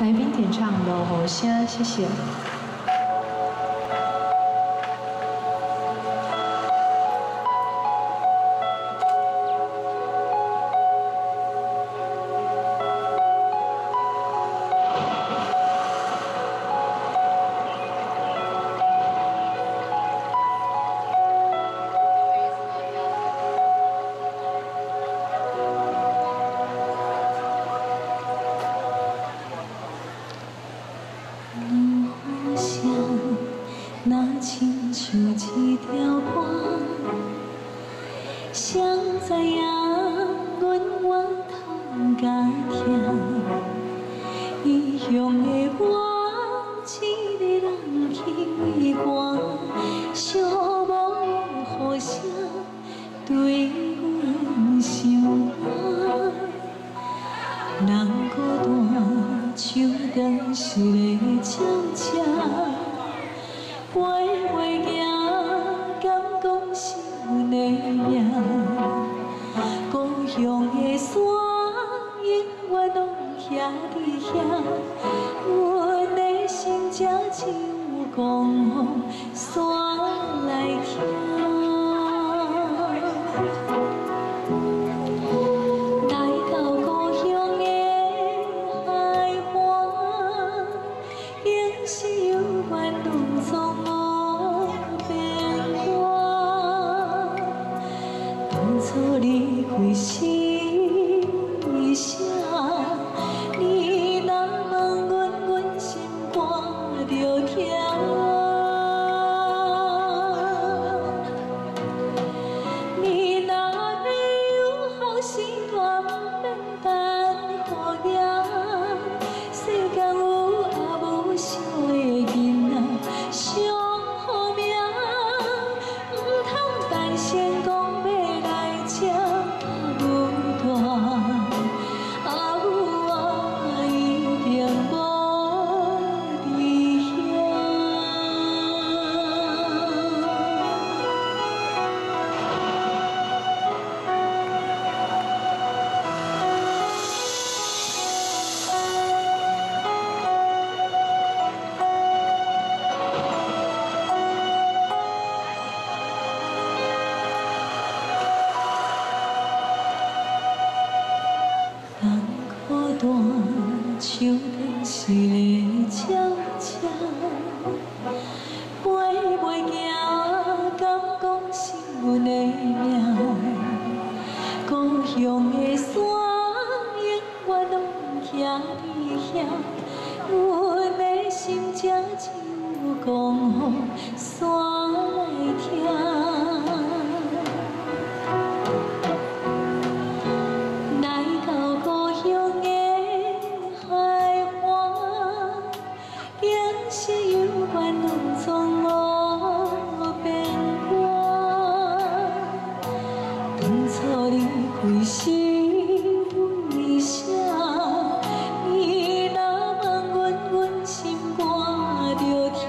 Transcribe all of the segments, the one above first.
来宾点唱《落雨声》，谢谢。 那亲像一条歌，谁知影阮怨痛甲疼，异乡的我，一个人去赶，寂寞雨声对阮心寒，人孤单，像断续的鸟只。 飞袂行，敢讲是阮的命？故乡的山，永远拢徛伫遐。阮的心才像狂风山来听。来到故乡的海岸，仍是有缘拢总。 离开是一声，你若问阮，阮心肝着疼。你若要有好时段，免等雨夜。世间有也无少的囡仔，上好命，唔通等成功要来。 这孤单，啊有我一定无伫遐。孤单像断续的鸟只，飞袂行，敢讲是阮的命？故乡的山，永远拢徛伫遐。阮的心才像狂风山来听。 是有缘拢总无变卦，当初离开是为啥？你若问阮，阮心肝着疼。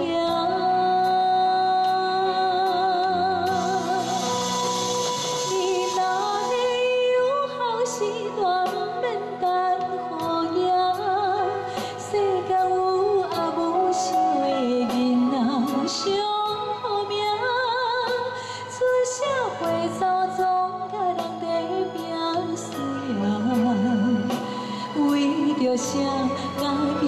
你若要有好时段，免等雨夜，世间有也无少。 上好命，出社会早总甲人地拼输赢，为着啥家己？